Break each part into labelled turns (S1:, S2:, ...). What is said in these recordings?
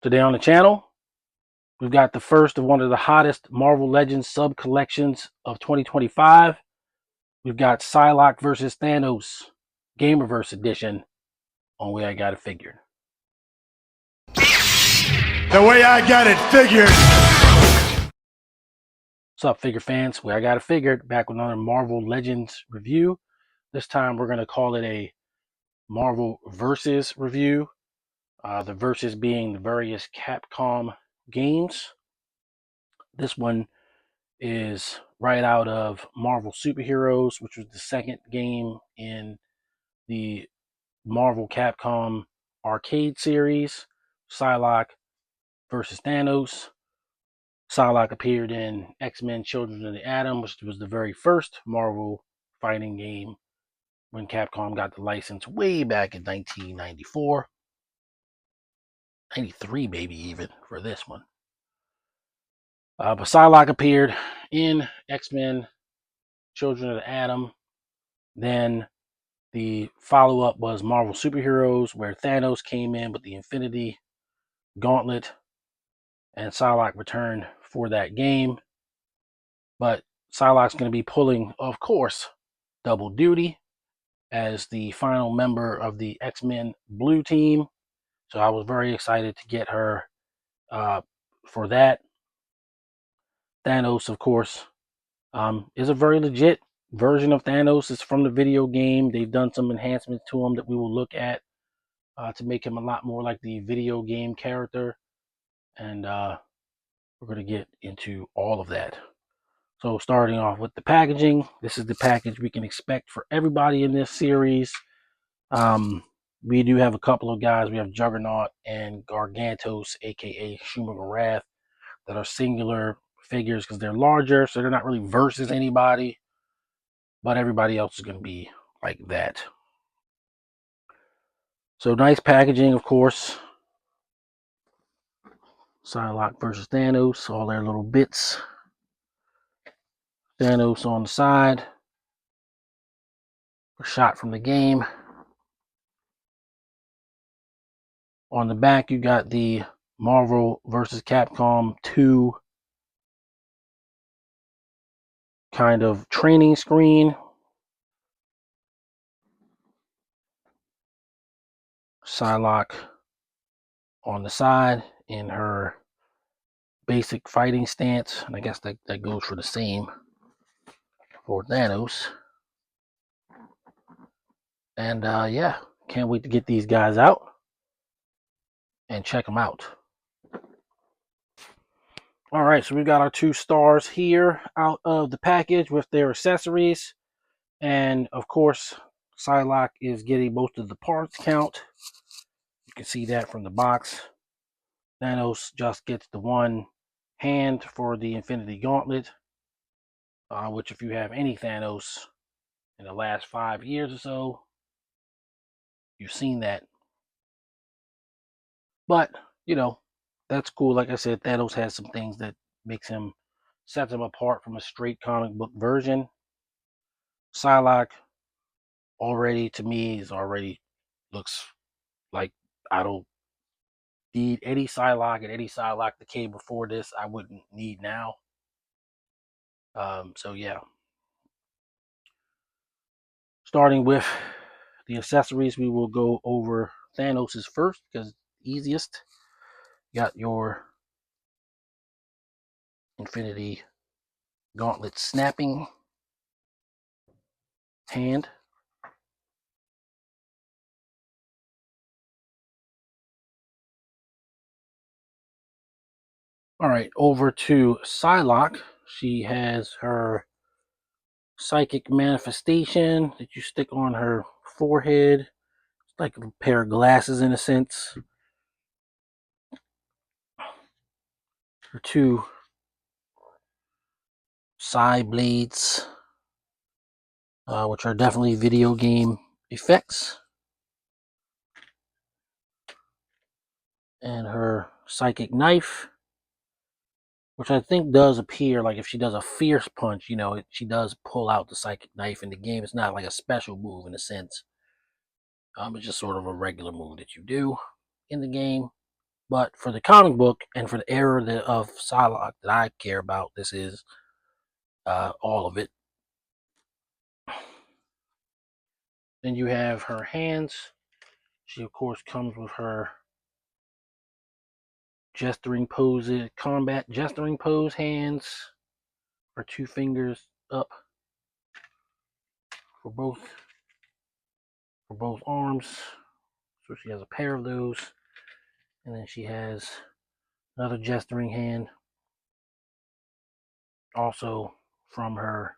S1: Today on the channel, we've got the first of one of the hottest Marvel Legends sub-collections of 2025. We've got Psylocke versus Thanos Gamerverse edition on Way I Got It Figured.
S2: The way I got it figured.
S1: What's up, figure fans? Way I Got It Figured, back with another Marvel Legends review. This time we're going to call it a Marvel Versus review. The versus being the various Capcom games. This one is right out of Marvel Superheroes, which was the second game in the Marvel Capcom arcade series. Psylocke versus Thanos. Psylocke appeared in X-Men Children of the Atom, which was the very first Marvel fighting game when Capcom got the license way back in 1994. 93 maybe even for this one. But Psylocke appeared in X-Men Children of the Atom. Then the follow-up was Marvel Superheroes, where Thanos came in with the Infinity Gauntlet, and Psylocke returned for that game. But Psylocke's going to be pulling, of course, double duty as the final member of the X-Men Blue Team. So I was very excited to get her for that. Thanos, of course, is a very legit version of Thanos. It's from the video game. They've done some enhancements to him that we will look at to make him a lot more like the video game character. And we're going to get into all of that. So starting off with the packaging, this is the package we can expect for everybody in this series. We do have a couple of guys. We have Juggernaut and Gargantos, aka Schumacher Wrath, that are singular figures because they're larger, so they're not really versus anybody. But everybody else is going to be like that. So nice packaging, of course. Psylocke versus Thanos, all their little bits. Thanos on the side. A shot from the game. On the back, you got the Marvel versus Capcom 2 kind of training screen. Psylocke on the side in her basic fighting stance. And I guess that goes for the same for Thanos. And yeah, can't wait to get these guys out and check them out. All right, so we've got our 2 stars here out of the package with their accessories. And of course, Psylocke is getting most of the parts count. You can see that from the box. Thanos just gets the one hand for the Infinity Gauntlet, which if you have any Thanos in the last 5 years or so, you've seen that. But, you know, that's cool. Like I said, Thanos has some things that sets him apart from a straight comic book version. Psylocke already, to me, looks like I don't need any Psylocke, and any Psylocke that came before this I wouldn't need now. So yeah. Starting with the accessories, we will go over Thanos's first because easiest. Got your Infinity Gauntlet snapping hand. All right, over to Psylocke. She has her psychic manifestation that you stick on her forehead. It's like a pair of glasses in a sense. Her 2 Psy blades, which are definitely video game effects. And her psychic knife, which I think does appear, like if she does a fierce punch, you know, she does pull out the psychic knife in the game. It's not like a special move in a sense. It's just sort of a regular move that you do in the game. But for the comic book and for the era of Psylocke that I care about, this is all of it. Then you have her hands. She, of course, comes with her gesturing poses, combat gesturing pose hands. Her 2 fingers up for both arms. So she has a pair of those. And then she has another gesturing hand, also from her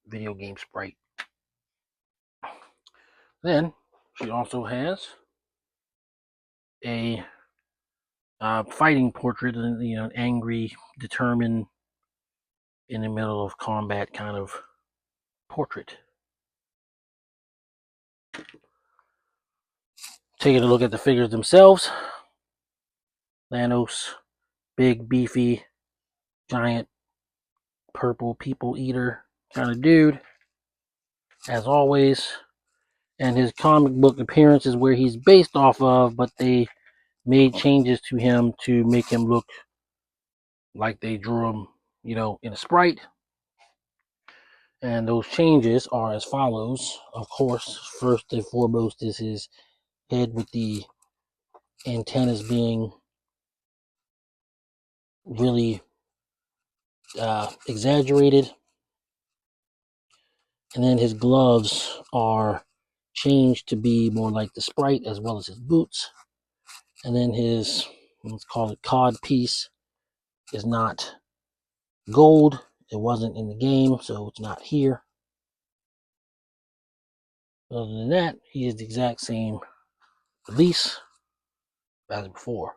S1: video game sprite. Then she also has a fighting portrait, an angry, determined, in the middle of combat kind of portrait. Taking a look at the figures themselves, Thanos, big, beefy, giant, purple people eater kind of dude, as always. And his comic book appearance is where he's based off of, but they made changes to him to make him look like they drew him, in a sprite. And those changes are as follows. Of course, first and foremost is his head with the antennas being really exaggerated. And then his gloves are changed to be more like the sprite, as well as his boots. And then his, let's call it cod piece, is not gold. It wasn't in the game, so it's not here. Other than that, he is the exact same release as before.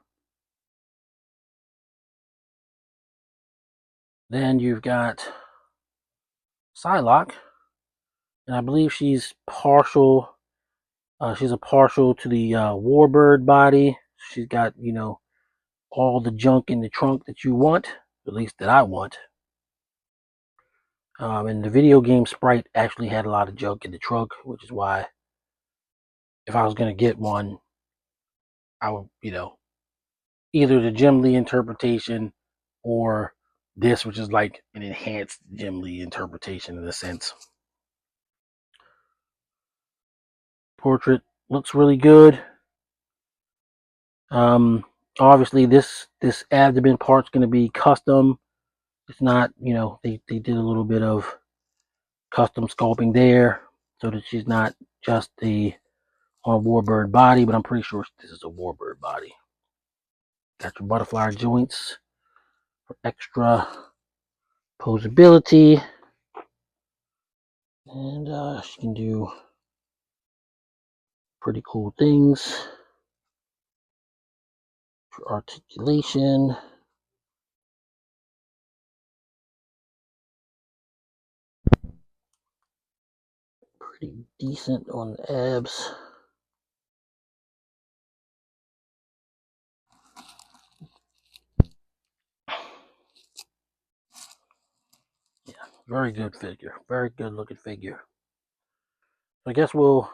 S1: Then you've got Psylocke, and I believe she's partial. She's a partial to the Warbird body. She's got, all the junk in the trunk that you want, at least that I want. And the video game sprite actually had a lot of junk in the trunk, which is why if I was going to get one, I would, either the Jim Lee interpretation or this, which is like an enhanced Jim Lee interpretation in a sense. Portrait looks really good. Obviously this abdomen part's going to be custom. It's not, they did a little bit of custom sculpting there so that she's not just on a Warbird body, but I'm pretty sure this is a Warbird body. Got your butterfly joints for extra posability. And she can do pretty cool things for articulation. Pretty decent on the abs. Yeah, very good figure. Very good looking figure. So I guess we'll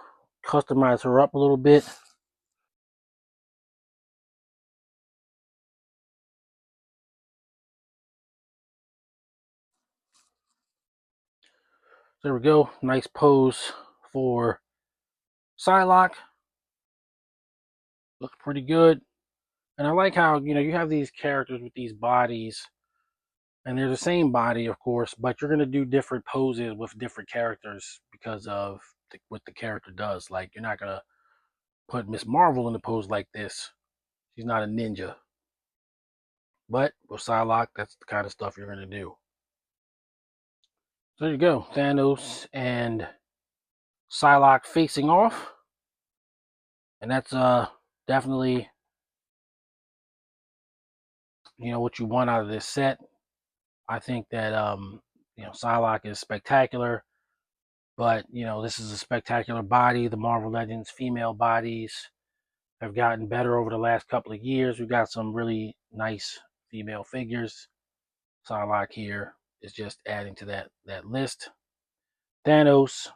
S1: customize her up a little bit. There we go. Nice pose for Psylocke. Looks pretty good. And I like how, you have these characters with these bodies, and they're the same body, of course, but you're going to do different poses with different characters because of what the character does. Like, you're not going to put Miss Marvel in a pose like this. She's not a ninja. But with Psylocke, that's the kind of stuff you're going to do. So there you go. Thanos and Psylocke facing off. And that's definitely, what you want out of this set. I think that, Psylocke is spectacular. But, this is a spectacular body. The Marvel Legends female bodies have gotten better over the last couple of years. We've got some really nice female figures. Psylocke here is just adding to that list. Thanos,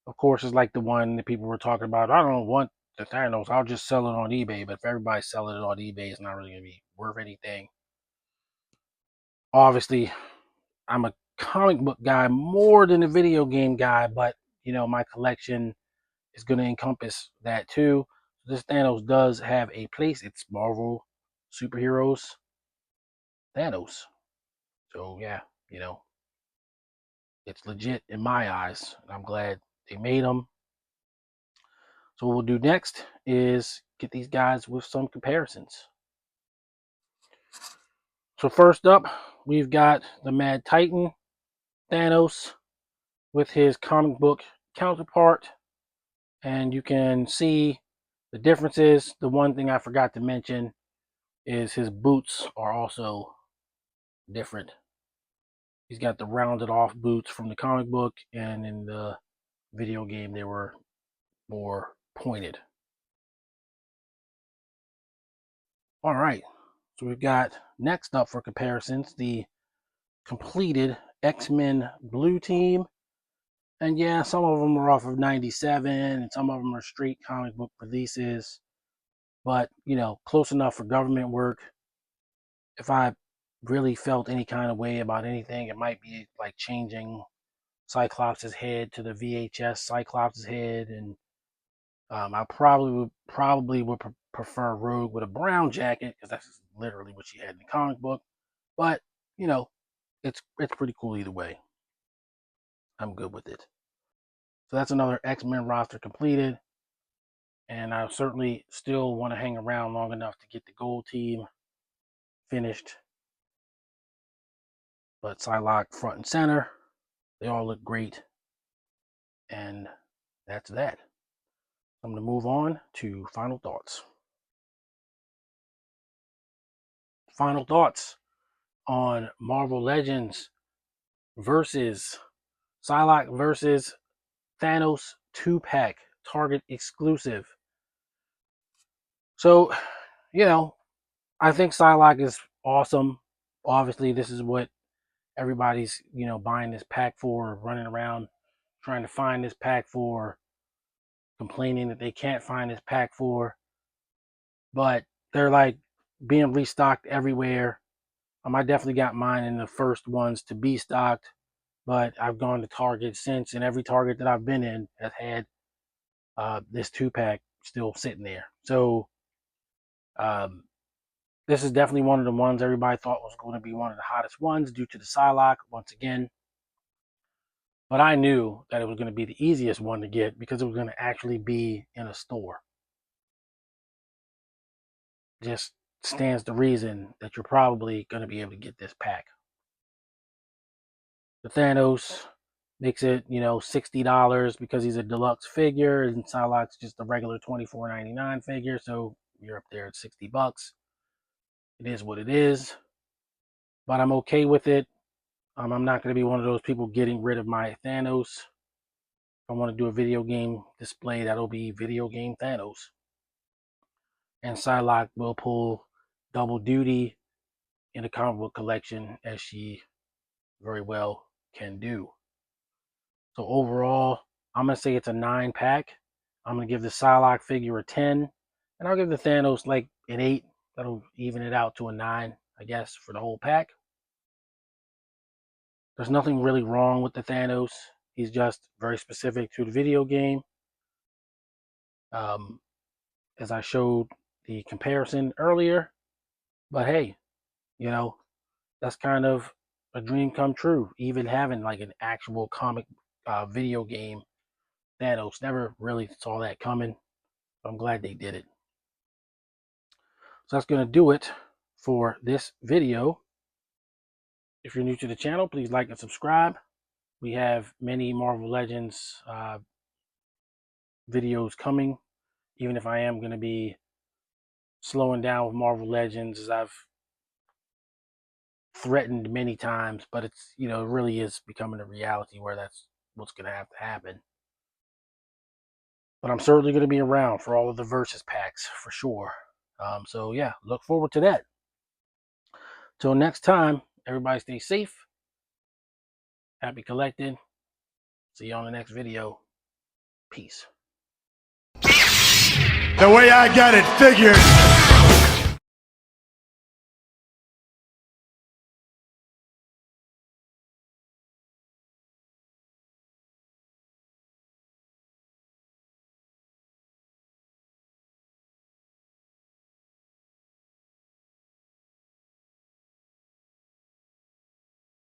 S1: of course, is like the one that people were talking about. I don't want the Thanos, I'll just sell it on eBay. But if everybody's selling it on eBay, it's not really going to be worth anything. Obviously, I'm a comic book guy more than a video game guy, but you know, my collection is going to encompass that too. This Thanos does have a place. It's Marvel superheroes Thanos. So yeah, you know, it's legit in my eyes. I'm glad they made them. So what we'll do next is get these guys with some comparisons. So first up, we've got the Mad Titan Thanos with his comic book counterpart. And you can see the differences. The one thing I forgot to mention is his boots are also different. He's got the rounded off boots from the comic book, and in the video game they were more pointed. All right, so we've got next up for comparisons the completed X-Men Blue Team. And yeah, some of them are off of 97 and some of them are straight comic book releases, but you know, close enough for government work. If I really felt any kind of way about anything, it might be like changing Cyclops' head to the VHS Cyclops' head, and I probably would prefer Rogue with a brown jacket because that's literally what she had in the comic book. But you know, it's pretty cool either way. I'm good with it. So that's another X-Men roster completed, and I certainly still want to hang around long enough to get the gold team finished. But Psylocke front and center, they all look great, and that's that. I'm going to move on to final thoughts. Final thoughts on Marvel Legends versus Psylocke versus Thanos 2-pack Target exclusive. So, you know, I think Psylocke is awesome. Obviously, this is what everybody's, you know, buying this pack for, running around trying to find this pack for, complaining that they can't find this pack for. But they're like being restocked everywhere. I definitely got mine in the first ones to be stocked, but I've gone to Target since, and every Target that I've been in has had this 2-pack still sitting there. So this is definitely one of the ones everybody thought was going to be one of the hottest ones due to the Psylocke once again. But I knew that it was going to be the easiest one to get because it was going to actually be in a store. Just stands to reason that you're probably going to be able to get this pack. The Thanos makes it, you know, $60 because he's a deluxe figure, and Psylocke's just a regular $24.99 figure, so you're up there at $60. It is what it is, but I'm okay with it. I'm not going to be one of those people getting rid of my Thanos. If I want to do a video game display, that'll be video game Thanos. And Psylocke will pull double duty in the comic book collection, as she very well can do. So overall, I'm going to say it's a 9-pack. I'm going to give the Psylocke figure a 10. And I'll give the Thanos like an 8. That'll even it out to a 9, I guess, for the whole pack. There's nothing really wrong with the Thanos. He's just very specific to the video game. As I showed the comparison earlier. But hey, you know, that's kind of a dream come true. Even having like an actual comic video game Thanos. Never really saw that coming. I'm glad they did it. So that's going to do it for this video. If you're new to the channel, please like and subscribe. We have many Marvel Legends videos coming, even if I am going to be slowing down with Marvel Legends, as I've threatened many times, but it's, you know, it really is becoming a reality where that's what's going to have to happen. But I'm certainly going to be around for all of the Versus packs for sure. So yeah, look forward to that. Till next time, everybody stay safe. Happy collecting. See you on the next video. Peace.
S2: The way I got it figured.